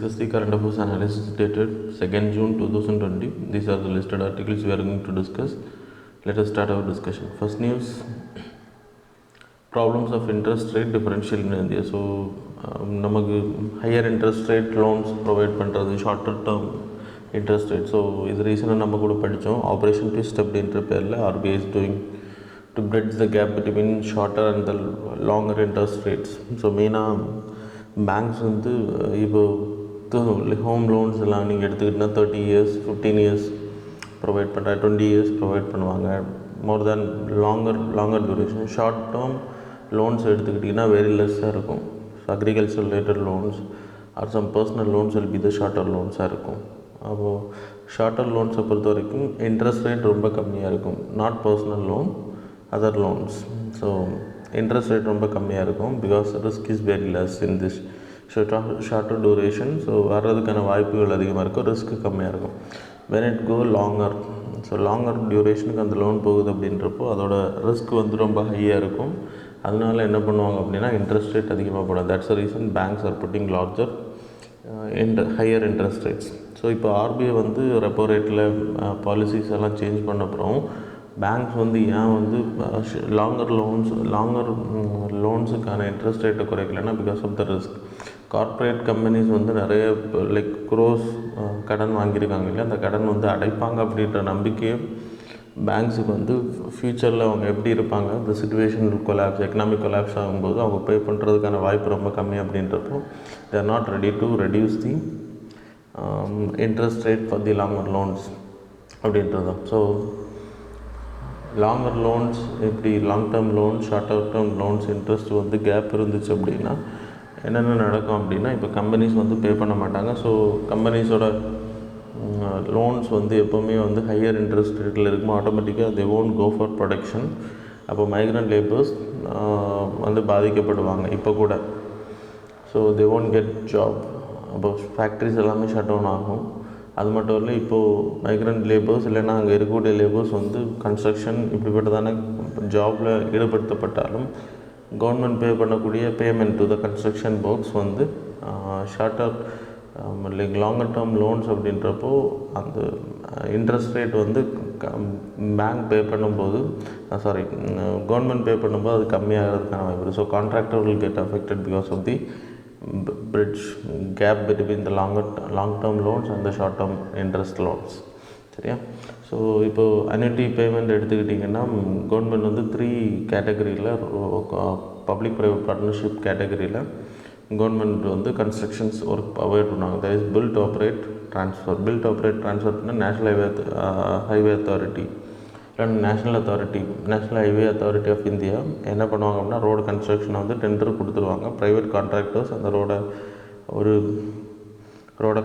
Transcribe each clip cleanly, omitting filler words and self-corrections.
is the current affairs analysis dated 2nd June 2020. These are the listed articles we are going to discuss. Let us start our discussion. First news, problems of interest rate differential in India. So, நமக்கு higher interest rate loans provide பண்ணுறது shorter term interest rate. So, இது ரீசனாக நம்ம கூட படித்தோம். Operation twist அப்படின்ற பேரில் RBI is doing to bridge the gap between shorter and the longer interest rates. So, மெயினாக பேங்க்ஸ் வந்து இப்போ ஹோம் லோன்ஸ் எல்லாம் நீங்கள் எடுத்துக்கிட்டிங்கன்னா 30 years 15 years ப்ரொவைட் பண்ணுற 20 years ப்ரொவைட் பண்ணுவாங்க. More than longer duration. Short term loans எடுத்துக்கிட்டிங்கன்னா வெரி லெஸ்ஸாக இருக்கும். Agriculture related loans or some personal loans will be the shorter லோன்ஸாக இருக்கும். அப்போது ஷார்ட்டர் லோன்ஸை பொறுத்த வரைக்கும் இன்ட்ரெஸ்ட் ரேட் ரொம்ப கம்மியாக இருக்கும். Not personal loan, other loans. So interest rate ரொம்ப கம்மியாக இருக்கும் because risk is very less in this shorter duration. So வர்றதுக்கான வாய்ப்புகள் அதிகமாக இருக்கும், ரிஸ்க்கு கம்மியாக இருக்கும். when it go longer, so longer டியூரேஷனுக்கு அந்த லோன் போகுது அப்படின்றப்போ அதோட ரிஸ்க் வந்து ரொம்ப ஹையாக இருக்கும். அதனால என்ன பண்ணுவாங்க அப்படின்னா இன்ட்ரெஸ்ட் ரேட் அதிகமாக போடும். That's the reason banks are putting larger higher interest rates. So இப்போ ஆர்பிஐ வந்து ரெப்போ ரேட்டில் பாலிசிஸ் எல்லாம் சேஞ்ச் பண்ண அப்புறம் பேங்க்ஸ் வந்து ஏன் வந்து லாங்கர் லோன்ஸுக்கான இன்ட்ரெஸ்ட் ரேட்டை குறைக்கலைன்னா because of the risk. Corporate companies வந்து நிறைய லைக் க்ரோஸ் கடன் வாங்கியிருக்காங்க இல்லையா, அந்த கடன் வந்து அடைப்பாங்க அப்படின்ற நம்பிக்கையை பேங்க்ஸுக்கு வந்து ஃப்யூச்சரில் அவங்க எப்படி இருப்பாங்க, இந்த சிச்சுவேஷன் கொலாப்ஸ் எக்கனாமிக் கொலாப்ஸ் ஆகும்போது அவங்க பே பண்ணுறதுக்கான வாய்ப்பு ரொம்ப கம்மி அப்படின்றப்போ they are not ready to reduce the interest rate for the longer loans அப்படின்றது தான். ஸோ லாங்கர் லோன்ஸ் இப்படி long term loans shorter term loans interest வந்து கேப் இருந்துச்சு அப்படின்னா என்னென்ன நடக்கும் அப்படின்னா இப்போ கம்பெனிஸ் வந்து பே பண்ண மாட்டாங்க. ஸோ கம்பெனிஸோட லோன்ஸ் வந்து எப்போவுமே வந்து ஹையர் இன்ட்ரெஸ்ட் ரேட்டில் இருக்கும். ஆட்டோமேட்டிக்காக they won't go for production. அப்போ மைக்ரண்ட் லேபர்ஸ் வந்து பாதிக்கப்படுவாங்க இப்போ கூட. So they won't get job. அப்போ ஃபேக்ட்ரிஸ் எல்லாமே ஷட் டவுன் ஆகும். அது மட்டும் இல்லை, இப்போது மைக்ரண்ட் லேபர்ஸ் இல்லைன்னா அங்கே இருக்கக்கூடிய லேபர்ஸ் வந்து கன்ஸ்ட்ரக்ஷன் இப்படிப்பட்டதான ஜாபில் ஈடுபடுத்தப்பட்டாலும் கவர்மெண்ட் பே பண்ணக்கூடிய payment to the construction works வந்து shorter like longer term loans அப்படின்றப்போ அந்த இன்ட்ரெஸ்ட் ரேட் வந்து பேங்க் பே பண்ணும்போது கவர்மெண்ட் பே பண்ணும்போது அது கம்மியாகிறதுக்கான வாய்ப்பு. So contractor will get affected because of the bridge gap between the long term loans and the short term interest loans. சரியா? So இப்போது annuity பேமெண்ட் எடுத்துக்கிட்டிங்கன்னா கவர்மெண்ட் வந்து 3 கேட்டகரியில் பப்ளிக் ப்ரைவேட் பார்ட்னர்ஷிப் கேட்டகரியில் கவர்மெண்ட் வந்து கன்ஸ்ட்ரக்ஷன்ஸ் ஒர்க் ப்ரொவைட் பண்ணுவாங்க. That is build operate ட்ரான்ஸ்ஃபர்னா national highway authority இல்லைன்னா national highway authority of India என்ன பண்ணுவாங்க அப்படின்னா ரோடு கன்ஸ்ட்ரக்ஷனை வந்து டெண்டர் கொடுத்துருவாங்க. ப்ரைவேட் கான்ட்ராக்டர்ஸ் அந்த ரோடை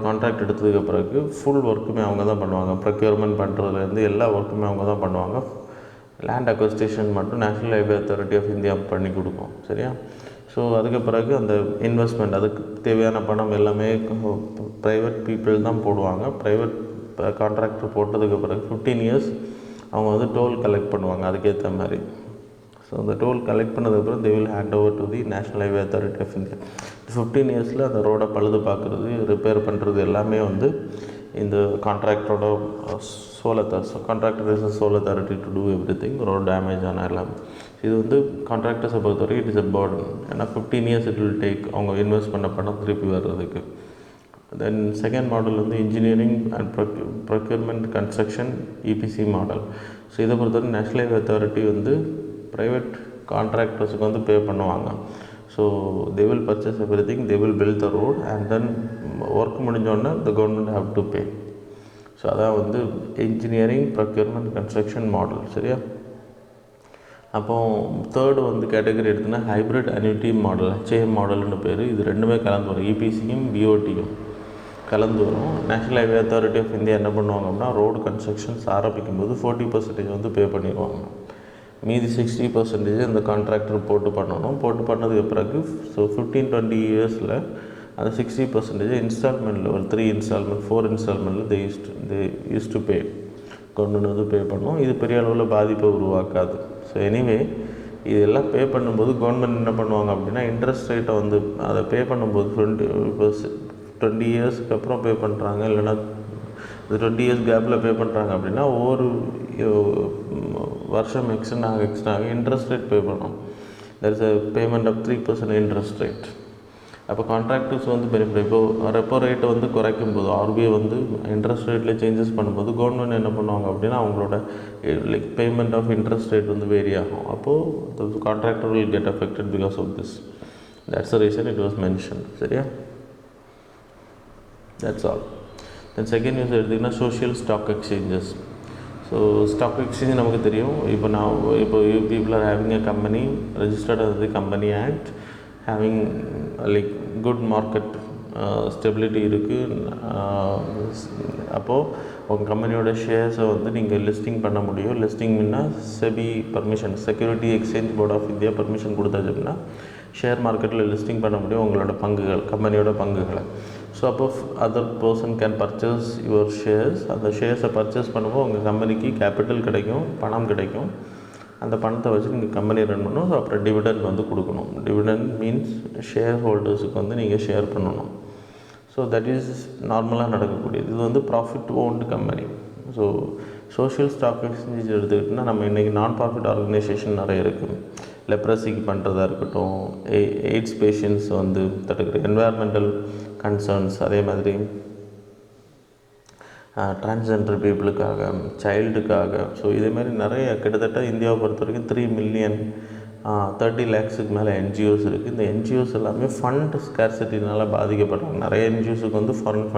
கான்ட்ராக்ட் எடுத்ததுக்கு பிறகு ஃபுல் ஒர்க்குமே அவங்க தான் பண்ணுவாங்க. ப்ரொக்யூர்மெண்ட் பண்ணுறதுலேருந்து எல்லா ஒர்க்குமே அவங்க தான் பண்ணுவாங்க. லேண்ட் அக்வஸ்டேஷன் மட்டும் national highway authority of India பண்ணி கொடுக்கும். சரியா? ஸோ அதுக்கு பிறகு அந்த இன்வெஸ்ட்மெண்ட் அதுக்கு தேவையான பணம் எல்லாமே ப்ரைவேட் பீப்புள் தான் போடுவாங்க. ப்ரைவேட் கான்ட்ராக்டர் போட்டதுக்கு பிறகு 15 years அவங்க வந்து டோல் கலெக்ட் பண்ணுவாங்க அதுக்கேற்ற மாதிரி. ஸோ அந்த டோல் கலெக்ட் பண்ணதுக்கப்புறம் they will hand over to the national highway authority of India. 15 yearsல அந்த ரோடை பழுது பார்க்குறது, ரிப்பேர் பண்ணுறது எல்லாமே வந்து இந்த கான்ட்ராக்டரோட contractor is sole authority to do everything. Road damage ஆனால் எல்லாமே இது வந்து கான்ட்ராக்டர்ஸை பொறுத்த வரைக்கும் இட் இஸ் அ பர்டன். ஏன்னா 15 years இட் வில் டேக் அவங்க இன்வெஸ்ட் பண்ண பணம் திருப்பி வர்றதுக்கு. தென் செகண்ட் மாடல் வந்து engineering and procurement construction EPC model. So இதை பொறுத்தவரை நேஷ்னல் ஹைவே அத்தாரிட்டி வந்து ப்ரைவேட் கான்ட்ராக்டர்ஸுக்கு வந்து பே பண்ணுவாங்க. So they will purchase everything, they will build the road and then work முடிஞ்சோடனே the government have to pay. So அதான் வந்து engineering procurement construction model. சரியா? அப்போது தேர்டு வந்து கேட்டகரி எடுத்துன்னா ஹைப்ரிட் அன்யூட்டி மாடல், HAM மாடல்னு பேர். இது ரெண்டுமே கலந்து வரும். EPCயும் BOTயும் கலந்து வரும். National highway authority of India என்ன பண்ணுவாங்க அப்படின்னா ரோடு கன்ஸ்ட்ரக்ஷன்ஸ் ஆரம்பிக்கும் போது 40% வந்து பே பண்ணிடுவாங்க. மீதி 60% அந்த கான்ட்ராக்டர் போட்டு பண்ணதுக்கு பிறகு ஸோ 15-20 yearsல அந்த 60% இன்ஸ்டால்மெண்ட்டில் ஒரு 3 installment 4 installmentல they use to pay. Government வந்து பே பண்ணோம். இது பெரிய அளவில் பாதிப்பை உருவாக்காது. ஸோ எனிவே இதெல்லாம் பே பண்ணும்போது கவர்மெண்ட் என்ன பண்ணுவாங்க அப்படின்னா இன்ட்ரெஸ்ட் ரேட்டை வந்து அதை பே பண்ணும்போது 20 இயர்ஸ்க்கு அப்புறம் பே பண்ணுறாங்க, இல்லைனா 20 இயர்ஸ் கேப்பில் பே பண்ணுறாங்க அப்படின்னா ஒவ்வொரு வருஷம் எக்ஸ்டன் ஆக இன்ட்ரெஸ்ட் ரேட் பே பண்ணணும். there is a payment of 3% interest rate. அப்போ கான்ட்ராக்டர்ஸ் வந்து பெனிஃபிட். இப்போது ரெப்போ ரேட்டை வந்து குறைக்கும் போது ஆர்பிஐ வந்து இன்ட்ரெஸ்ட் ரேட்டில் சேஞ்சஸ் பண்ணும்போது கவர்மெண்ட் என்ன பண்ணுவாங்க அப்படின்னா அவங்களோட like payment of interest rate வந்து வேரி ஆகும். அப்போது contractor will get affected because of this. That's the reason it was mention. சரியா? That's all. Then second news எடுத்திங்கன்னா social stock exchanges. So stock exchange நமக்கு தெரியும். இப்போ people are having a company registered as the company act, having like good market stability இருக்குது. அப்போது உங்கள் கம்பெனியோட ஷேர்ஸை வந்து நீங்கள் லிஸ்டிங் பண்ண முடியும். லிஸ்டிங்னா SEBI permission, security exchange board of India permission கொடுத்தாச்சு அப்படின்னா ஷேர் மார்க்கெட்டில் லிஸ்டிங் பண்ண முடியும் உங்களோட பங்குகள், கம்பெனியோட பங்குகளை. ஸோ அப்போ other person can purchase your shares. அந்த ஷேர்ஸை பர்ச்சேஸ் பண்ணும்போது உங்கள் கம்பெனிக்கு கேபிட்டல் கிடைக்கும், பணம் கிடைக்கும். அந்த பணத்தை வச்சு நீங்கள் கம்பெனி ரன் பண்ணணும். ஸோ அப்புறம் டிவிடெண்ட் வந்து கொடுக்கணும். டிவிடெண்ட் மீன்ஸ் ஷேர் ஹோல்டர்ஸுக்கு வந்து நீங்கள் ஷேர் பண்ணணும். ஸோ தட் இஸ் நார்மலாக நடக்கக்கூடியது. இது வந்து profit owned company. So social stock exchange எடுத்துக்கிட்டிங்கன்னா நம்ம இன்றைக்கி நான் ப்ராஃபிட் ஆர்கனைசேஷன் நிறைய இருக்குது. லெப்ரஸிக்கு பண்ணுறதா இருக்கட்டும், எய்ட்ஸ் பேஷண்ட்ஸ் வந்து தடுக்கிற, என்வாயர்மெண்டல் கன்சர்ன்ஸ், அதே மாதிரி டிரான்ஸ்ஜெண்டர் பீப்புளுக்காக, சைல்டுக்காக. ஸோ இதேமாதிரி நிறைய கிட்டத்தட்ட இந்தியாவை பொறுத்த வரைக்கும் 3 மில்லியன் 30 லேக்ஸுக்கு மேலே என்ஜிஓஸ் இருக்குது. இந்த என்ஜிஓஸ் எல்லாமே ஃபண்ட் ஸ்கேர்சிட்டினால் பாதிக்கப்படுறாங்க. நிறைய என்ஜிஓஸுக்கு வந்து ஃபாரின்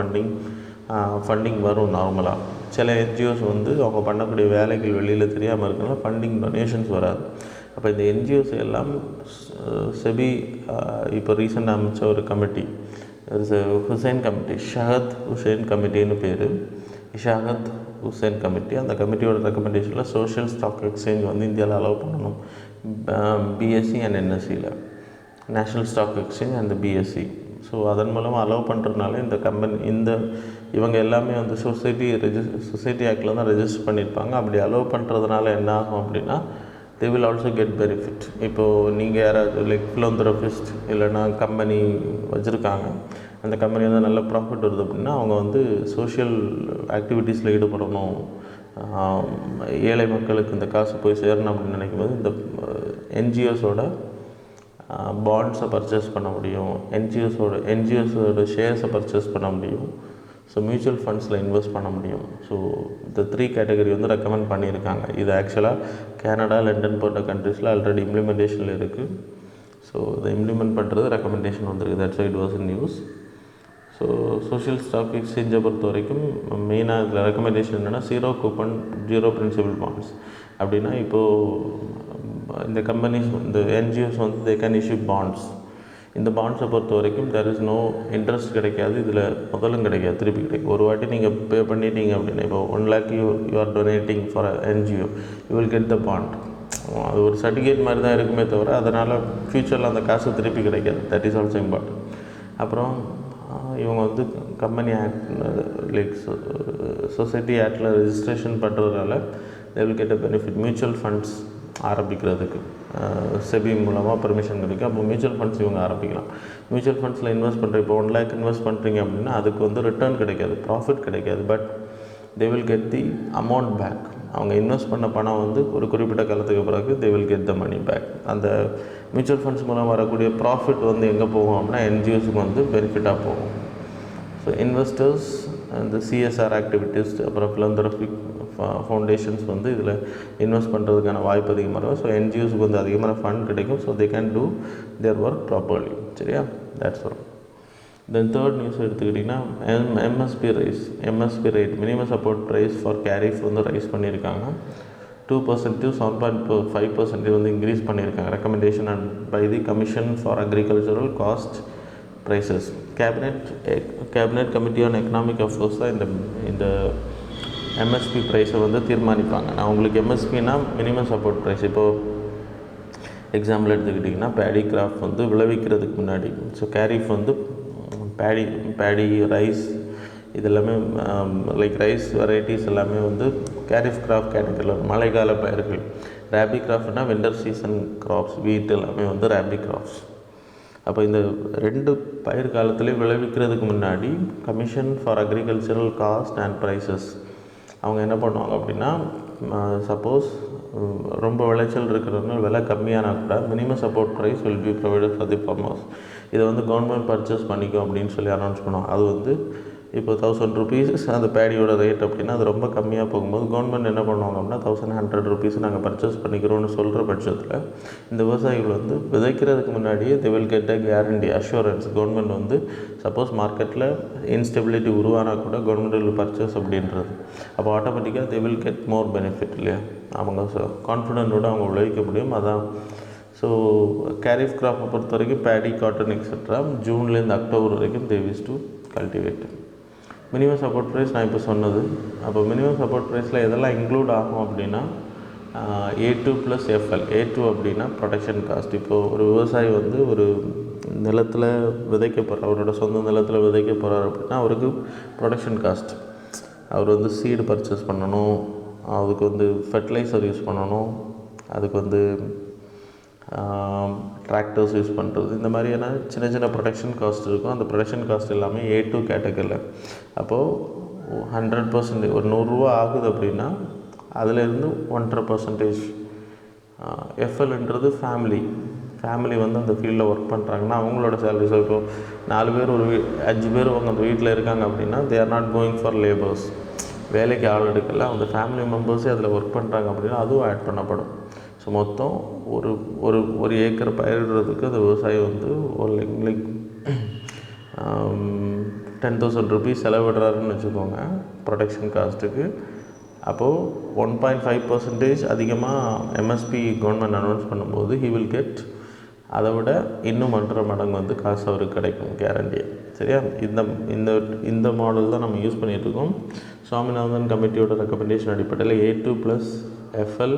ஃபண்டிங் வரும் நார்மலாக. சில என்ஜிஓஸ் வந்து அவங்க பண்ணக்கூடிய வேலைகள் வெளியில் தெரியாமல் இருக்கனால ஃபண்டிங் டொனேஷன்ஸ் வராது. அப்போ இந்த என்ஜிஓஸ் எல்லாம் செபி இப்போ ரீசெண்டாக அமைச்ச ஒரு கமிட்டி, ஹுசைன் கமிட்டி, ஷஹத் ஹுசைன் கமிட்டின்னு பேர், ஷஹத் ஹுசைன் கமிட்டி. அந்த கமிட்டியோட ரெக்கமெண்டேஷனில் சோஷியல் ஸ்டாக் எக்ஸ்சேஞ்ச் வந்து இந்தியாவில் அலோவ் பண்ணணும். பிஎஸ்சி அண்ட் என்எஸ்சியில், national stock exchange and BSC. So அதன் மூலமாக அலோவ் பண்ணுறதுனால இவங்க எல்லாமே வந்து சொசைட்டி ஆக்டில் தான் ரெஜிஸ்டர் பண்ணியிருப்பாங்க. அப்படி அலோவ் பண்ணுறதுனால என்ன ஆகும் அப்படின்னா they will also get benefit. இப்போது நீங்கள் யாராவது லைக் philanthropist இல்லைனா கம்பெனி வச்சுருக்காங்க, அந்த கம்பெனி வந்து நல்ல ப்ராஃபிட் வருது அப்படின்னா அவங்க வந்து சோஷியல் ஆக்டிவிட்டீஸில் ஈடுபடணும், ஏழை மக்களுக்கு இந்த காசு போய் சேரணும் அப்படின்னு நினைக்கும்போது இந்த என்ஜிஓஸோட பாண்ட்ஸை பர்ச்சேஸ் பண்ண முடியும், என்ஜிஓஸோட ஷேர்ஸை பர்ச்சேஸ் பண்ண முடியும். ஸோ மியூச்சுவல் ஃபண்ட்ஸில் இன்வெஸ்ட் பண்ண முடியும். ஸோ இந்த 3 கேட்டகரி வந்து ரெக்கமெண்ட் பண்ணியிருக்காங்க. இது ஆக்சுவலாக கனடா, லண்டன் போன்ற கண்ட்ரீஸில் ஆல்ரெடி இம்ப்ளிமெண்டேஷனில் இருக்குது. ஸோ இதை இம்ப்ளிமெண்ட் பண்ணுறது ரெக்கமெண்டேஷன் வந்துருக்கு. That's why it was in news. So social stock எக்ஸ்சேஞ்சை பொறுத்த வரைக்கும் மெயினாக இதில் ரெக்கமெண்டேஷன் என்னென்னா 0 கூப்பன் 0 பிரின்சிபல் பாண்ட்ஸ். அப்படின்னா இப்போது இந்த கம்பெனிஸ், இந்த என்ஜிஓஸ் வந்து தே கேன் இஷ்யூ பாண்ட்ஸ். இந்த பாண்ட்ஸை பொறுத்த வரைக்கும் தேர் இஸ் நோ இன்ட்ரெஸ்ட் கிடைக்காது, இதில் முதலும் கிடைக்காது, திருப்பி கிடைக்கும். ஒரு வாட்டி நீங்கள் பே பண்ணிட்டீங்க அப்படின்னா, இப்போ 1 lakh you are donating for NGO, you will get the bond. அது ஒரு சர்டிஃபிகேட் மாதிரி தான் இருக்குமே தவிர அதனால் ஃப்யூச்சரில் அந்த காசு திருப்பி கிடைக்காது. That is also important. அப்புறம் இவங்க வந்து கம்பெனி ஆக்ட் லைக் சொசைட்டி ஆக்டில் ரெஜிஸ்ட்ரேஷன் பண்ணுறதுனால they will get a benefit. Mutual funds ஆரம்பிக்கிறதுக்கு செபி மூலமாக பெர்மிஷன் கிடைக்கும். அப்போ மியூச்சுவல் ஃபண்ட்ஸ் இவங்க ஆரம்பிக்கலாம். மியூச்சுவல் ஃபண்ட்ஸில் இன்வெஸ்ட் பண்ணுற, இப்போ 1 lakh இன்வெஸ்ட் பண்ணுறீங்க அப்படின்னா அதுக்கு வந்து ரிட்டர்ன் கிடைக்காது, ப்ராஃபிட் கிடைக்காது. But they will get the amount back. அவங்க இன்வெஸ்ட் பண்ண பணம் வந்து ஒரு குறிப்பிட்ட காலத்துக்கு பிறகு they will get the money back. அந்த மியூச்சுவல் ஃபண்ட்ஸ் மூலம் வரக்கூடிய ப்ராஃபிட் வந்து எங்கே போகும் அப்படின்னா என்ஜிஓஸுக்கு வந்து பெனிஃபிட்டாக போகும். ஸோ இன்வெஸ்டர்ஸ், இந்த சிஎஸ்ஆர் ஆக்டிவிட்டீஸ், அப்புறம் ஃபிலந்தரபிக் ஃபவுண்டேஷன்ஸ் வந்து இதில் இன்வெஸ்ட் பண்ணுறதுக்கான வாய்ப்பு அதிகமாக இருக்கும். ஸோ என்ஜிஓஸுக்கு வந்து அதிகமான ஃபண்ட் கிடைக்கும். So they can do their work properly. சரியா? That's all. Then third news எடுத்துக்கிட்டிங்கன்னா MSP rate, minimum support price for kharif வந்து ரைஸ் பண்ணியிருக்காங்க. 2% 7.5% வந்து இன்க்ரீஸ் பண்ணியிருக்காங்க. Recommendation and by the commission for agricultural cost prices. Cabinet committee on economic affairs தான் இந்த MSP ப்ரைஸை வந்து தீர்மானிப்பாங்க. நான் உங்களுக்கு எம்எஸ்பின்னா மினிமம் சப்போர்ட் ப்ரைஸ். இப்போது எக்ஸாம்பிள் எடுத்துக்கிட்டிங்கன்னா பேடி கிராஃப்ட் வந்து விளைவிக்கிறதுக்கு முன்னாடி, ஸோ கேரிஃப் வந்து பேடி ரைஸ் இதெல்லாமே லைக் ரைஸ் வெரைட்டிஸ் எல்லாமே வந்து கேரிஃப் கிராஃப்ட் கேட்டகரியில் மழைக்கால பயிர்கள். ரேபி கிராஃப்ட்னா வின்டர் சீசன் கிராப்ஸ், வீட் எல்லாமே வந்து ரேபி கிராப்ஸ். அப்போ இந்த 2 பயிர் காலத்துலேயும் விளைவிக்கிறதுக்கு முன்னாடி commission for agricultural cost and prices அவங்க என்ன பண்ணுவாங்க அப்படின்னா, சப்போஸ் ரொம்ப விளைச்சல் இருக்கிறவங்க விலை கம்மியானா கூட minimum support price will be provided for the farmers. இதை வந்து கவர்மெண்ட் பர்ச்சேஸ் பண்ணிக்கும் அப்படின்னு சொல்லி அனௌன்ஸ் பண்ணுவாங்க. அது வந்து இப்போ 1000 rupees அந்த பேடியோட ரேட் அப்படின்னா அது ரொம்ப கம்மியாக போகும்போது கவர்மெண்ட் என்ன பண்ணுவாங்க அப்படின்னா 1100 rupees நாங்கள் பர்ச்சேஸ் பண்ணிக்கிறோன்னு சொல்கிற பட்சத்தில் இந்த விவசாயிகள் வந்து விதைக்கிறதுக்கு முன்னாடியே they will get a guarantee assurance. Government வந்து சப்போஸ் மார்க்கெட்டில் இன்ஸ்டெபிலிட்டி உருவானா கூட கவர்மெண்ட் will பர்ச்சேஸ் அப்படின்றது. அப்போ ஆட்டோமேட்டிக்காக they will get more benefit இல்லையா, அவங்க கான்ஃபிடென்ட்டோடு அவங்க விளைவிக்க முடியும். அதான் ஸோ கேரிஃப் கிராப்பை பொறுத்த வரைக்கும் பேடி, காட்டன் எக்ஸெட்ரா ஜூன்லேருந்து அக்டோபர் வரைக்கும் they wish to cultivate. Minimum support price நான் இப்போ சொன்னது. அப்போ மினிமம் சப்போர்ட் ப்ரைஸில் எதெல்லாம் இன்க்ளூட் ஆகும் அப்படின்னா A2 + FL. A2 அப்படின்னா ப்ரொடக்ஷன் காஸ்ட். இப்போது ஒரு விவசாயி வந்து ஒரு நிலத்தில் விதைக்க போகிறார், அவரோட சொந்த நிலத்தில் விதைக்க போகிறார் அப்படின்னா அவருக்கு ப்ரொடக்ஷன் காஸ்ட், அவர் வந்து சீடு பர்ச்சேஸ் பண்ணணும், அதுக்கு வந்து ஃபெர்டிலைசர் யூஸ் பண்ணணும், அதுக்கு வந்து டிராக்டர்ஸ் யூஸ் பண்ணுறது, இந்த மாதிரியான சின்ன சின்ன ப்ரொடக்ஷன் காஸ்ட் இருக்கும். அந்த ப்ரொடக்ஷன் காஸ்ட் எல்லாமே A2 கேட்டகரியில். அப்போது 100% ஒரு 100 ரூபா ஆகுது அப்படின்னா அதிலேருந்து 1.5%. FLன்றது ஃபேமிலி வந்து அந்த ஃபீல்டில் ஒர்க் பண்ணுறாங்கன்னா அவங்களோட சேலரிஸ். இப்போ 4 பேர் 5 பேர் அவங்க அந்த வீட்டில் இருக்காங்க அப்படின்னா they are not going for labours, வேலைக்கு ஆள் எடுக்கல, அந்த ஃபேமிலி மெம்பர்ஸே அதில் ஒர்க் பண்ணுறாங்க அப்படின்னா அதுவும் ஆட் பண்ணப்படும். ஸோ மொத்தம் ஒரு ஏக்கர் பயிரிடுறதுக்கு அந்த விவசாயி வந்து ஒரு லைக் 10,000 rupees செலவிடுறாருன்னு வச்சுக்கோங்க ப்ரொடக்ஷன் காஸ்ட்டுக்கு. அப்போது 1.5% அதிகமாக எம்எஸ்பி கவர்மெண்ட் அனௌன்ஸ் பண்ணும்போது he will get அதை விட இன்னும் 1.5 மடங்கு வந்து காசு அவருக்கு கிடைக்கும் கேரண்டியாக. சரியா, இந்த மாடல் தான் நம்ம யூஸ் பண்ணிகிட்ருக்கோம். சுவாமிநாதன் கமிட்டியோட ரெக்கமெண்டேஷன் அடிப்படையில் A2 + FL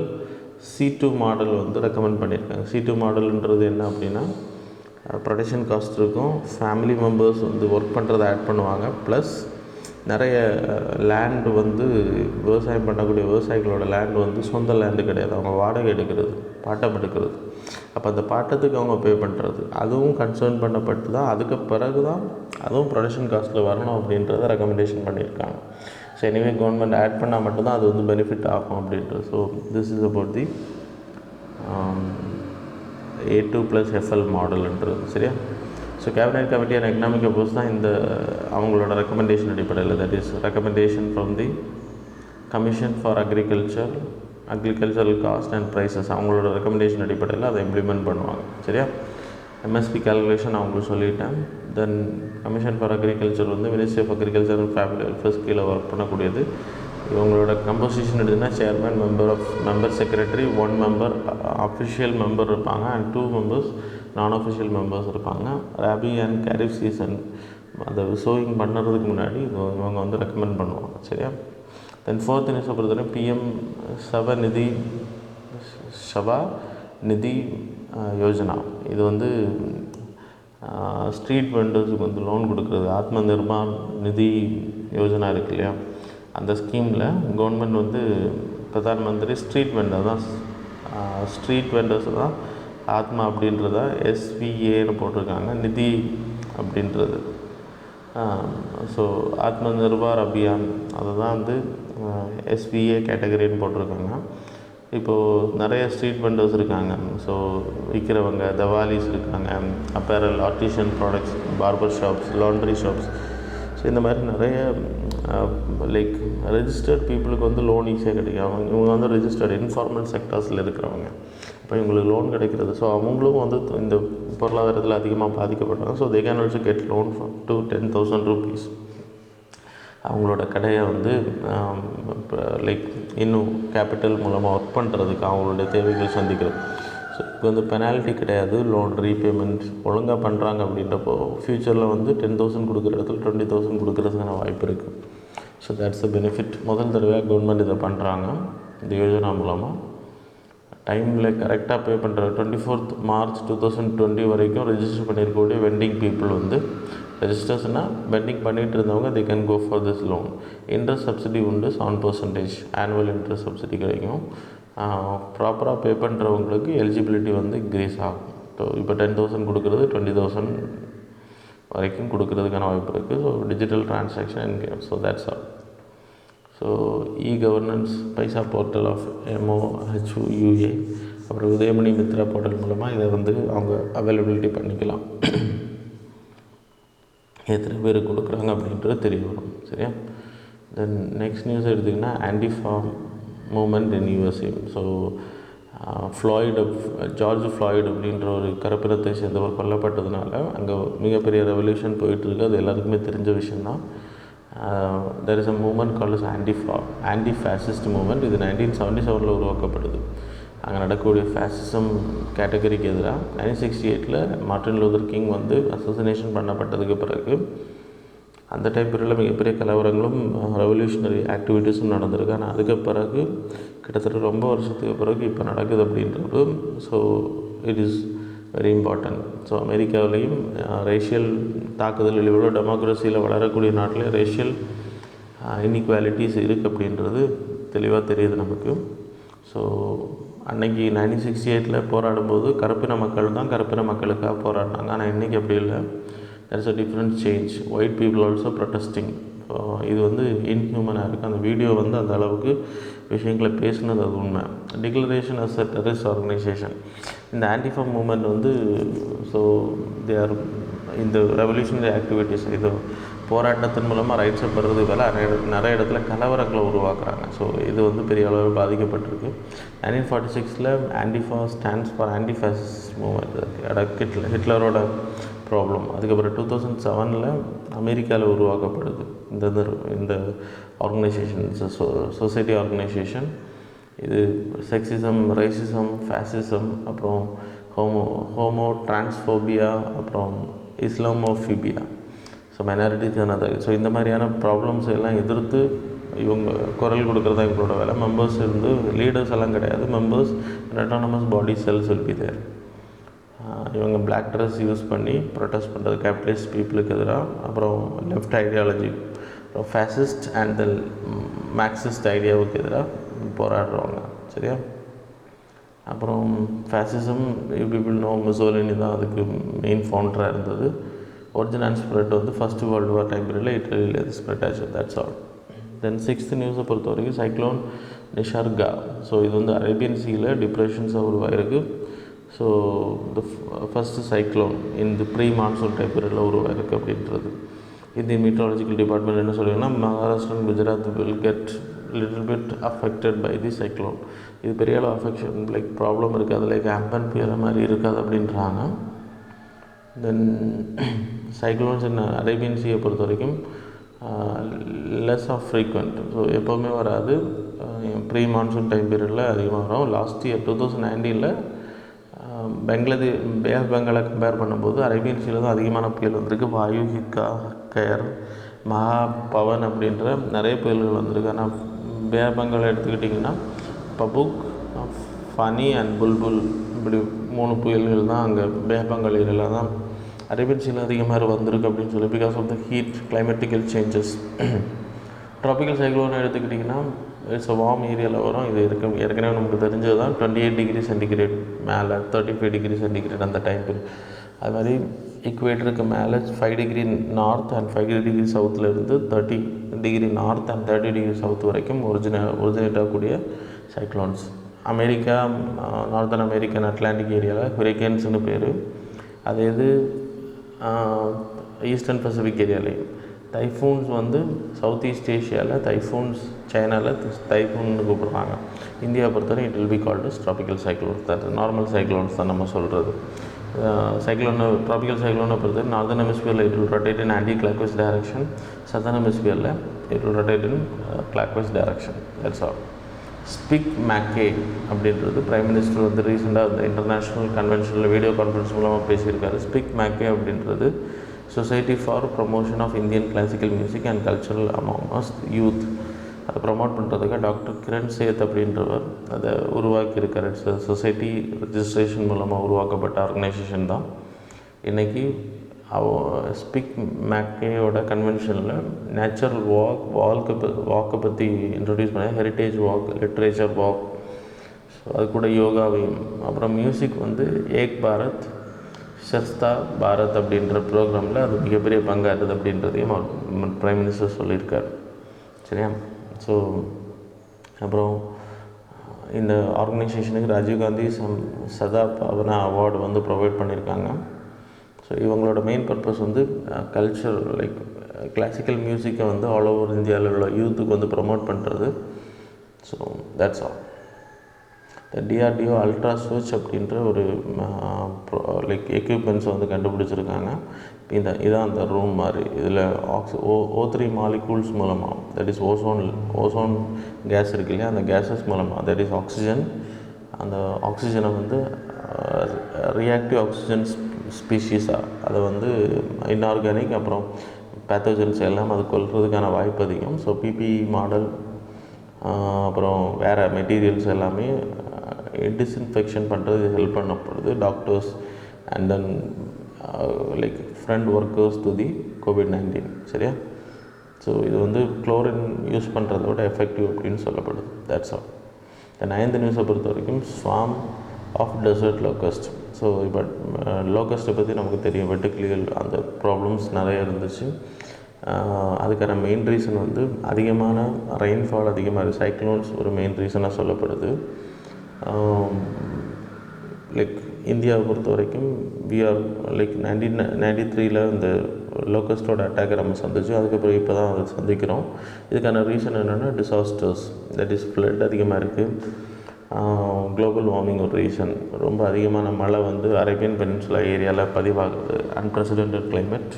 C2 மாடல் வந்து ரெக்கமெண்ட் பண்ணியிருக்காங்க. C2 மாடல்ன்றது என்ன அப்படின்னா ப்ரொடக்ஷன் காஸ்ட் இருக்கும், ஃபேமிலி மெம்பர்ஸ் வந்து ஒர்க் பண்ணுறதை ஆட் பண்ணுவாங்க, ப்ளஸ் நிறைய லேண்டு வந்து விவசாயம் பண்ணக்கூடிய விவசாயிகளோட லேண்டு வந்து சொந்த லேண்டு கிடையாது, அவங்க வாடகை எடுக்கிறது, பாட்டம் எடுக்கிறது. அப்போ அந்த பாட்டத்துக்கு அவங்க பே பண்ணுறது அதுவும் கன்சர்ன் பண்ணப்பட்டு தான் அதுக்கு பிறகு தான் அதுவும் ப்ரொடக்ஷன் காஸ்ட்டில் வரணும் அப்படின்றத ரெக்கமெண்டேஷன் பண்ணியிருக்காங்க. ஸோ எனிவே கவர்மெண்ட் ஆட் பண்ணால் மட்டும்தான் அது வந்து பெனிஃபிட் ஆகும் அப்படின்றது. So this is about the A2 + FL மாடல்ன்றது. சரியா, so cabinet committee and economic affairs தான் இந்த அவங்களோட ரெக்கமெண்டேஷன் அடிப்படையில், that is recommendation from the commission for agricultural cost and prices, அவங்களோட ரெக்கமெண்டேஷன் அடிப்படையில் அதை இம்ப்ளிமெண்ட் பண்ணுவாங்க. சரியா, எம்எஸ்பி கால்குலேஷன் அவங்களுக்கு சொல்லிட்டேன். தென் கமிஷன் ஃபார் அக்ரிகல்ச்சர் வந்து ministry of agriculture and family welfare கீழே ஒர்க் பண்ணக்கூடியது. இவங்களோட கம்போசிஷன் எடுத்துன்னா chairman, member secretary, 1 member official member இருப்பாங்க அண்ட் 2 மெம்பர்ஸ் நான் அஃபிஷியல் மெம்பர்ஸ் இருப்பாங்க. ராபி அண்ட் கேரிஃப் சீசன் அதை சோயிங் பண்ணுறதுக்கு முன்னாடி இவங்க வந்து ரெக்கமெண்ட் பண்ணுவாங்க. சரியா, தென் 4th நியூஸை பொறுத்தவரை PM சபா நிதி யோஜனா. இது வந்து ஸ்ட்ரீட் வெண்டர்ஸுக்கு வந்து லோன் கொடுக்குறது. ஆத்ம நிர்பார் நிதி யோஜனா இருக்கு இல்லையா, அந்த ஸ்கீமில் கவர்மெண்ட் வந்து பிரதான் மந்திரி ஸ்ட்ரீட் வெண்டர் தான், ஸ்ட்ரீட் வெண்டர்ஸ் தான் ஆத்மா அப்படின்றத SVAன்னு போட்டிருக்காங்க, நிதி அப்படின்றது. ஸோ ஆத்ம நிர்பார் அபியான் அதை தான் வந்து SVA கேட்டகரின்னு போட்டிருக்காங்க. இப்போது நிறைய ஸ்ட்ரீட் வெண்டர்ஸ் இருக்காங்க, ஸோ விற்கிறவங்க, தவாலிஸ் இருக்காங்க, apparel, artisan products, barber shops, laundry shops. So இந்த மாதிரி நிறைய லைக் ரெஜிஸ்டர்ட் பீப்புளுக்கு வந்து லோன் ஈஸியாக கிடைக்கும். இவங்க வந்து ரெஜிஸ்டர்ட் இன்ஃபார்மல் செக்டர்ஸில் இருக்கிறவங்க, இப்போ இவங்களுக்கு லோன் கிடைக்கிறது. ஸோ அவங்களும் வந்து இந்த பொருளாதாரத்தில் அதிகமாக பாதிக்கப்படுறாங்க. So they can also get loan to 10,000 rupees. அவங்களோட கடையை வந்து லைக் இன்னும் கேபிட்டல் மூலமாக ஒர்க் பண்ணுறதுக்கு அவங்களுடைய தேவைகள் சந்திக்கிறது. ஸோ இப்போ வந்து பெனால்ட்டி கிடையாது, லோன் ரீபேமெண்ட் ஒழுங்காக பண்ணுறாங்க அப்படின்றப்போ ஃப்யூச்சரில் வந்து 10,000 கொடுக்குற இடத்துல 20,000 கொடுக்குறதுக்கான வாய்ப்பு இருக்குது. So that's a benefit. முதல் தடவையாக கவர்மெண்ட் இதை பண்ணுறாங்க இந்த யோஜனா மூலமாக. டைமில் கரெக்டாக பே பண்ணுற 24th March 2020 வரைக்கும் ரெஜிஸ்டர் பண்ணியிருக்கக்கூடிய வெண்டிங் பீப்புள் வந்து ரெஜிஸ்டர்ஸ்னால் வெண்டிங் பண்ணிகிட்டு இருந்தவங்க they can go for this loan. Interest subsidy உண்டு, 7% ஆனுவல் இன்ட்ரெஸ்ட் சப்சிடி கிடைக்கும். ப்ராப்பராக பே பண்ணுறவங்களுக்கு எலிஜிபிலிட்டி வந்து இன்க்ரீஸ் ஆகும். ஸோ இப்போ 10,000 கொடுக்குறது 20,000 வரைக்கும் கொடுக்கறதுக்கான வாய்ப்பு இருக்குது. So digital transaction so that's all. So e governance PAISA portal of MOHUA அப்புறம் உதயமணி மித்ரா போர்ட்டல் மூலமாக இதை வந்து அவங்க அவைலபிலிட்டி பண்ணிக்கலாம். எத்தனை பேர் கொடுக்குறாங்க அப்படின்றது தெரிய வரும். சரியா? தென் நெக்ஸ்ட் நியூஸ் எடுத்திங்கன்னா ஆன்டிஃபார்ம் மூமெண்ட் இன் USA. ஸோ ஜார்ஜ் ஃப்ளாய்டு அப்படின்ற ஒரு கருப்பினத்தை சேர்ந்தவர் கொல்லப்பட்டதுனால அங்கே மிகப்பெரிய ரெவல்யூஷன் போயிட்டுருக்கு. அது எல்லாருக்குமே தெரிஞ்ச விஷயந்தான். There is a movement called as anti fascist movement. இது 1977 உருவாக்கப்படுது. அங்கே நடக்கக்கூடிய ஃபேசிசம் கேட்டகரிக்கு எதிராக 1968 மார்ட்டின் லூதர் கிங் வந்து அசோசினேஷன் பண்ணப்பட்டதுக்கு பிறகு அந்த டைம் பீரியடில் மிகப்பெரிய கலவரங்களும் ரெவல்யூஷனரி ஆக்டிவிட்டீஸும் நடந்திருக்கு. ஆனால் அதுக்கு பிறகு கிட்டத்தட்ட ரொம்ப வருஷத்துக்கு பிறகு இப்போ நடக்குது அப்படின்றது. So it is very important. So அமெரிக்காவிலையும் ரேஷியல் தாக்குதல் எவ்வளோ டெமோக்ரஸியில் வளரக்கூடிய நாட்டில் ரேஷியல் இன்இக்வாலிட்டிஸ் இருக்குது அப்படின்றது தெளிவாக தெரியுது நமக்கு. ஸோ அன்றைக்கி 1968 போராடும்போது கருப்பின மக்கள் தான் கருப்பின மக்களுக்காக போராடினாங்க. ஆனால் இன்றைக்கி அப்படி இல்லை. there is a different change. white people also protesting. இது வந்து இன்ஹியூமனாக இருக்குது. அந்த வீடியோ வந்து அந்த அளவுக்கு விஷயங்களை பேசுனது அது உண்மை. Declaration as a terrorist organisation. இந்த ஆன்டிஃபா மூமெண்ட் வந்து ஸோ தே ஆர் இந்த ரெவல்யூஷனரி ஆக்டிவிட்டீஸ் இது போராட்டத்தின் மூலமாக ரைட்ஸை பெறுறது வேலை நிறைய இடத்துல கலவரங்களை உருவாக்குறாங்க. ஸோ இது வந்து பெரிய அளவில் பாதிக்கப்பட்டிருக்கு. 1946 Antifa stands for anti fascist movement. ஹிட்லரோட ப்ராப்ளம். அதுக்கப்புறம் 2007 அமெரிக்காவில் உருவாக்கப்படுது இந்த ஆர்கனைசேஷன். Society organisation. இது செக்ஸிசம், ரேசிசம், ஃபேசிசம், அப்புறம் ஹோமோ டிரான்ஸ்ஃபோபியா, அப்புறம் இஸ்லாமோஃபிபியா, ஸோ மைனாரிட்டி ஜனதா. ஸோ இந்த மாதிரியான ப்ராப்ளம்ஸ் எல்லாம் எதிர்த்து இவங்க குரல் கொடுக்குறது தான் இவங்களோட வேலை. மெம்பர்ஸ் இருந்து லீடர்ஸ் எல்லாம் கிடையாது. Members autonomous body cells will be there. இவங்க பிளாக் ட்ரெஸ் யூஸ் பண்ணி ப்ரொட்டஸ்ட் பண்ணுறது கேபிட்டலிஸ்ட் பீப்புளுக்கு எதிராக. அப்புறம் left ideology, fascist and the Marxist ஐடியாவுக்கு எதிராக போராடுறவங்க. சரியா? அப்புறம் ஃபேசிசம் பீப்புள் நோ முசோலினி தான் அதுக்கு மெயின் ஃபவுண்டராக இருந்தது. ஒரிஜின் அண்ட் ஸ்ப்ரெட் வந்து ஃபஸ்ட்டு வேர்ல்டு வார் டைம் பீரியடில் இட்டலியில் ஸ்ப்ரெட் ஆச்சு. That's all. தென் 6th நியூஸை பொறுத்த வரைக்கும் சைக்ளோன் நிஷார்கா. ஸோ இது வந்து அரேபியன் சீயில் டிப்ரெஷன்ஸாக உருவாயிருக்கு. ஸோ த ஃபஸ்ட்டு சைக்ளோன் இந்த ப்ரீ மான்சூன் டைப் பீரியடில் உருவாயிருக்கு அப்படின்றது. இந்தியன் மீட்ராலஜிக்கல் டிபார்ட்மெண்ட் என்ன சொல்லுங்கன்னா Maharashtra and Gujarat will get little bit affected by the cyclone. இது பெரிய அளவு அஃபெக்ஷன் லைக் ப்ராப்ளம் இருக்காது, லைக் ஆம்பன் புயல் மாதிரி இருக்காது அப்படின்றாங்க. தென் சைக்ளோன்ஸ் இன் அரேபியன் சீயை பொறுத்த வரைக்கும் லெஸ் ஆஃப் ஃப்ரீக்வெண்ட். ஸோ எப்போவுமே வராது. ப்ரீ மான்சூன் டைம் பீரியடில் அதிகமாக வரும். லாஸ்ட் இயர் 2019 பே ஆஃப் பெங்காலை கம்பேர் பண்ணும்போது அரேபியன் சீல தான் அதிகமான புயல் வந்திருக்கு. வாயு, ஹிக்கா, கயர், மகா, பவன் அப்படின்ற நிறைய புயல்கள் வந்திருக்கு. ஆனால் பே ஆஃப் பெங்காலை எடுத்துக்கிட்டிங்கன்னா பபுக், ஃபனி அண்ட் புல்புல் இப்படி 3 புயல்கள் தான் அங்கே பே ஆஃப் பெங்கால் ஏரியாவில் தான் அரேபியன் சீல அதிகமாக வந்திருக்கு அப்படின்னு சொல்லி because of the heat climatical changes. Tropical cyclone எடுத்துக்கிட்டிங்கன்னா இட்ஸ் அ வார்ம் ஏரியாவில் வரும். இது ஏற்கனவே நமக்கு தெரிஞ்சது தான். 28 டிகிரி சென்டிகிரேட் மேலே, 35 டிகிரி சென்டிகிரேட் அந்த டைம். அது மாதிரி ஈக்குவேட்டருக்கு மேலே 5 டிகிரி நார்த் அண்ட் 5 டிகிரி சவுத்தில் இருந்து 30 degree north and 30 degree south வரைக்கும் ஒரிஜினேட் ஆகக்கூடிய cyclones. America, northern American Atlantic ஏரியாவில் ஹுரிக்கேன்ஸ்னு பேர். அதே இது ஈஸ்டர்ன் பசிபிக் ஏரியாலையும். டைஃபூன்ஸ் வந்து சவுத் ஈஸ்ட் ஏஷியாவில் டைஃபூன்ஸ், சைனாவில் டைஃபூன்னு கூப்பிட்றாங்க. இந்தியாவை பொறுத்தவரை it will be called tropical cyclones. That normal cyclones தான் நம்ம சொல்கிறது. ட்ராபிக்கல் சைக்ளோனை பொறுத்தவரை நார்தன் ஹெமிஸ்பியரில் it will rotate in anti clockwise direction. Southern ஹெமிஸ்பியரில் it will rotate in clockwise direction. That's all. SPIC MACAY அப்படின்றது பிரைம் மினிஸ்டர் வந்து ரீசெண்டாக அந்த இன்டர்நேஷ்னல் கன்வென்ஷனில் வீடியோ கான்ஃபரன்ஸ் மூலமாக பேசியிருக்காரு. ஸ்பிக் மேக்கே அப்படின்றது society for promotion of Indian classical music and cultural among youth. அதை promote பண்ணுறதுக்கு டாக்டர் கிரண் சேத் அப்படின்றவர் அதை உருவாக்கியிருக்கார். இட்ஸ் சொசைட்டி ரெஜிஸ்ட்ரேஷன் மூலமாக உருவாக்கப்பட்ட ஆர்கனைசேஷன் தான். இன்றைக்கி ஸ்பிக் மேக்கேயோட கன்வென்ஷனில் நேச்சுரல் வாக்கை பற்றி இன்ட்ரடியூஸ் பண்ண heritage walk, literature walk, so அது கூட யோகாவையும், அப்புறம் மியூசிக் வந்து ஏக் பாரத் சஸ்தா பாரத் அப்படின்ற ப்ரோக்ராமில் அது மிகப்பெரிய பங்காற்றுது அப்படின்றதையும் பிரைம் மினிஸ்டர் சொல்லியிருக்கார். சரியா? ஸோ அப்புறம் இந்த ஆர்கனைசேஷனுக்கு ராஜீவ்காந்தி சதா பாவனா அவார்டு வந்து ப்ரொவைட் பண்ணியிருக்காங்க. ஸோ இவங்களோட மெயின் பர்பஸ் வந்து கல்ச்சர் லைக் கிளாசிக்கல் மியூசிக்கை வந்து ஆல் ஓவர் இந்தியாவில் உள்ள யூத்துக்கு வந்து ப்ரொமோட் பண்ணுறது. So that's all. இந்த டிஆர்டிஓ அல்ட்ரா சர்ச் அப்படின்ற ஒரு லைக் எக்யூப்மெண்ட்ஸை வந்து கண்டுபிடிச்சிருக்காங்க. இதான் அந்த ரூம் மாதிரி. இதில் O3 மாலிகூல்ஸ் மூலமாக, தட் இஸ் ஓசோன் கேஸ் இருக்கு இல்லையா, அந்த கேஸஸ் மூலமாக, தட் இஸ் ஆக்சிஜன், அந்த ஆக்சிஜனை வந்து ரியாக்டிவ் ஆக்சிஜன் ஸ்பீஷீஸாக அதை வந்து இன்ஆர்கானிக் அப்புறம் பேத்தோஜன்ஸ் எல்லாம் அது கொல்றதுக்கான வாய்ப்பு அதிகம். ஸோ பிபிஇ மாடல் அப்புறம் வேறு மெட்டீரியல்ஸ் எல்லாமே டிஸ்இன்ஃபெக்ஷன் பண்ணுறது ஹெல்ப் பண்ணப்படுது doctors and then like front workers to the COVID-19. சரியா? ஸோ இது வந்து குளோரின் யூஸ் பண்ணுறத விட எஃபெக்டிவ் அப்படின்னு சொல்லப்படுது. That's all. இந்த 9th நியூஸை பொறுத்த வரைக்கும் swarm of desert locust. So இப்போ லோக்கஸ்ட்டை பற்றி நமக்கு தெரியும், வெட்டுக்கிளிகள் அந்த ப்ராப்ளம்ஸ் நிறைய இருந்துச்சு. அதுக்கான மெயின் ரீசன் வந்து அதிகமான ரெயின்ஃபால், அதிகமாக சைக்ளோன்ஸ் ஒரு மெயின் ரீசனாக சொல்லப்படுது. லைக் இந்தியாவை பொறுத்த வரைக்கும் விஆர் லைக் 1993 இந்த லோக்கஸ்டோட அட்டாக்கை நம்ம சந்திச்சோம். அதுக்கப்புறம் இப்போ தான் அதை சந்திக்கிறோம். இதுக்கான ரீசன் என்னென்னா டிசாஸ்டர்ஸ், தட் இஸ் ஃப்ளட் அதிகமாக இருக்குது. குளோபல் வார்மிங் ஒரு ரீசன். ரொம்ப அதிகமான மழை வந்து அரேபியன் பெனின்சுலா ஏரியாவில் பதிவாகுது. அன்பிரசிடென்டட் கிளைமேட்,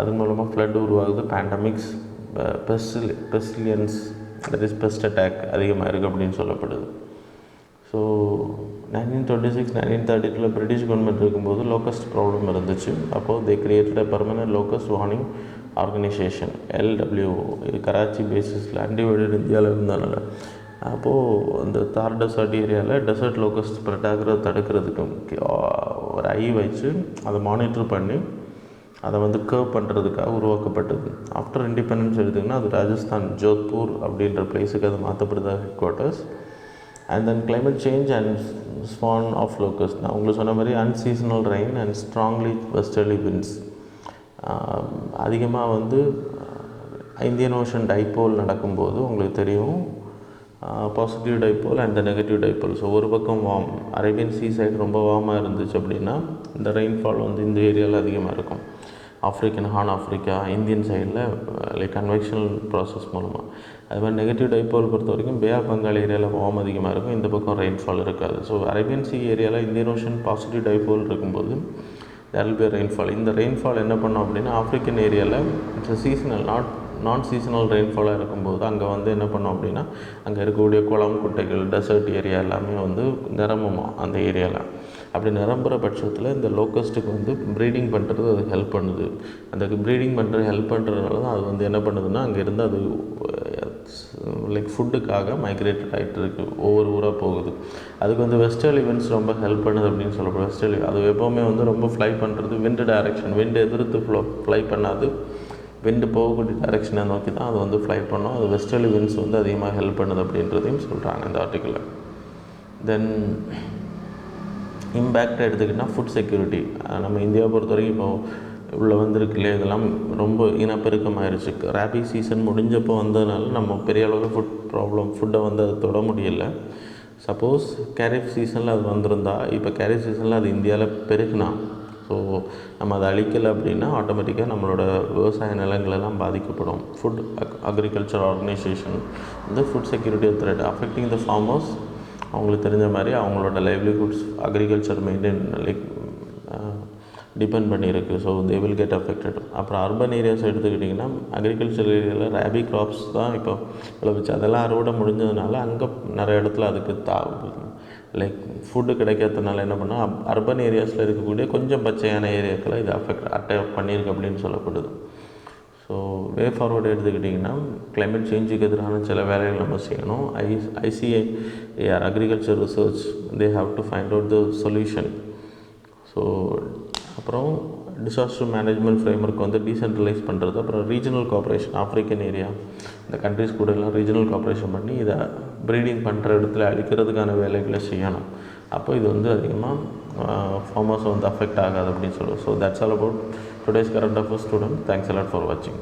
அது மூலமாக ஃப்ளட் உருவாகுது. Pandemics, pestilence, that is pest attack அதிகமாக இருக்குது அப்படின்னு சொல்லப்படுது. ஸோ 1926 1932 பிரிட்டிஷ் கவர்மெண்ட் இருக்கும்போது லோக்கஸ்ட் ப்ராப்ளம் இருந்துச்சு. அப்போது they created a permanent locust warning organisation LWO. இது கராச்சி பேசிஸில் அன்டிவைடட் இந்தியாவில் இருந்தனால அப்போது அந்த தார் டெசர்ட் ஏரியாவில் டெசர்ட் லோக்கஸ்ட் ஸ்ப்ரெட் ஆகிறத தடுக்கிறதுக்கு ஒரு ஐ வச்சு அதை மானிட்டர் பண்ணி அதை வந்து கர்வ் பண்ணுறதுக்காக உருவாக்கப்பட்டது. ஆஃப்டர் இண்டிபெண்டன்ஸ் எடுத்திங்கன்னா அது ராஜஸ்தான் ஜோத்பூர் அப்படின்ற பிளேஸுக்கு அது மாற்றப்படுது headquarters. And then climate change and spawn of locust. நான் உங்களுக்கு சொன்ன மாதிரி unseasonal rain and strongly westerly winds. அதிகமாக வந்து இந்தியன் ஓஷன் டைப்போல் நடக்கும்போது உங்களுக்கு தெரியும், positive dipole and negative dipole. So ஒரு பக்கம் வார்ம், அரேபியன் சீ சைடு ரொம்ப வார்மாக இருந்துச்சு அப்படின்னா இந்த ரெயின்ஃபால் வந்து இந்த ஏரியாவில் அதிகமாக இருக்கும். ஆஃப்ரிக்கா இந்தியன் சைடில் லைக் கன்வெக்ஷனல் ப்ராசஸ் மூலமாக. அது மாதிரி நெகட்டிவ் டைப்போல் பொறுத்த வரைக்கும் பே ஆஃப் பெங்கால் ஏரியாவில் வார்ம் அதிகமாக இருக்கும், இந்த பக்கம் ரெயின்ஃபால் இருக்காது. ஸோ அரேபியன் சி ஏரியாவில் இந்தியன் ஓஷன் பாசிட்டிவ் டைப்போல் இருக்கும்போது தேர் வில் பி ரெயின்ஃபால். இந்த ரெயின்ஃபால் என்ன பண்ணோம் அப்படின்னா ஆஃப்ரிக்கன் ஏரியாவில் இட்ஸ் சீசனல் நான் சீசனல் ரெயின்ஃபாலாக இருக்கும்போது அங்கே வந்து என்ன பண்ணோம் அப்படின்னா அங்கே இருக்கக்கூடிய குளம் குட்டைகள் டெசர்ட் ஏரியா எல்லாமே வந்து நிரம்புமா அந்த ஏரியாவில். அப்படி நிரம்புகிற பட்சத்தில் இந்த லோக்கஸ்ட்டுக்கு வந்து ப்ரீடிங் பண்ணுறது அது ஹெல்ப் பண்ணுது. அந்த ப்ரீடிங் பண்ணுறது ஹெல்ப் பண்ணுறதுனால தான் அது வந்து என்ன பண்ணுதுன்னா அங்கேருந்து அது லைக் ஃபுட்டுக்காக மைக்ரேட்டட் ஆகிட்டு இருக்குது, ஒவ்வொரு ஊராக போகுது. அதுக்கு வந்து வெஸ்டர்லி விண்ட்ஸ் ரொம்ப ஹெல்ப் பண்ணுது அப்படின்னு சொல்லப்படுது. வெஸ்டர்லி அது எப்போவுமே வந்து ரொம்ப ஃப்ளை பண்ணுறது விண்டு டைரெக்ஷன், விண்டு எதிர்த்து ஃப்ளை பண்ணாது, விண்டு போகக்கூடிய டைரெக்ஷனை நோக்கி தான் அது வந்து ஃப்ளை பண்ணோம். அது வெஸ்டர்லி விண்ட்ஸ் வந்து அதிகமாக ஹெல்ப் பண்ணுது அப்படின்றதையும் சொல்கிறாங்க இந்த ஆர்டிக்கிளில். தென் இம்பேக்ட் எடுத்துக்கிட்டால் ஃபுட் செக்யூரிட்டி. நம்ம இந்தியாவை பொறுத்த வரைக்கும் இப்போது உள்ள வந்திருக்கு இல்லையா, இதெல்லாம் ரொம்ப இனப்பெருக்கமாயிருச்சு. ராபி சீசன் முடிஞ்சப்போ வந்ததுனால நம்ம பெரிய அளவில் ஃபுட்டை வந்து அது தொட முடியலை. சப்போஸ் கேரிஃப் சீசனில் அது வந்திருந்தா, இப்போ கேரிஃப் சீசனில் அது இந்தியாவில் பெருகுனா, ஸோ நம்ம அதை அழிக்கலை அப்படின்னா ஆட்டோமேட்டிக்காக நம்மளோட விவசாய நிலங்களெல்லாம் பாதிக்கப்படும். ஃபுட் அக்ரிகல்ச்சர் ஆர்கனைசேஷன் வந்து food security threat affecting the farmers. அவங்களுக்கு தெரிஞ்ச மாதிரி அவங்களோட livelihoods agriculture maintain like depend பண்ணியிருக்கு. So they will get affected. அப்புறம் அர்பன் ஏரியாஸ் எடுத்துக்கிட்டிங்கன்னா அக்ரிகல்ச்சர் ஏரியாவில் ரேபி கிராப்ஸ் தான் இப்போ விளைவிச்சு அதெல்லாம் அறுவடை முடிஞ்சதுனால அங்கே நிறைய இடத்துல அதுக்கு லைக் ஃபுட்டு கிடைக்காததுனால என்ன பண்ணால் அர்பன் ஏரியாஸில் இருக்கக்கூடிய கொஞ்சம் பச்சையான ஏரியாக்களை இது அட்டாக் பண்ணியிருக்கு அப்படின்னு சொல்லப்படுது. ஸோ வே ஃபார்வர்டு எடுத்துக்கிட்டிங்கன்னா கிளைமேட் சேஞ்சுக்கு எதிரான சில வேலைகள் நம்ம செய்யணும். ICAR agriculture research they have to find out the solution. So அப்புறம் டிசாஸ்டர் மேனேஜ்மெண்ட் ஃப்ரேம்வொர்க் வந்து டீசென்ட்ரலைஸ் பண்ணுறது. அப்புறம் ரீஜனல் கோஆப்ரேஷன், ஆஃப்ரிக்கன் ஏரியா இந்த கண்ட்ரிஸ் கூட எல்லாம் ரீஜனல் கோஆப்ரேஷன் பண்ணி இதை ப்ரீடிங் பண்ணுற இடத்துல அழிக்கிறதுக்கான வேலைகளை செய்யணும். அப்போ இது வந்து அதிகமாக ஃபார்மர்ஸ் வந்து அஃபெக்ட் ஆகாது அப்படின்னு சொல்லுவோம். So that's all about today's current affairs student. Thanks a lot for வாட்சிங்.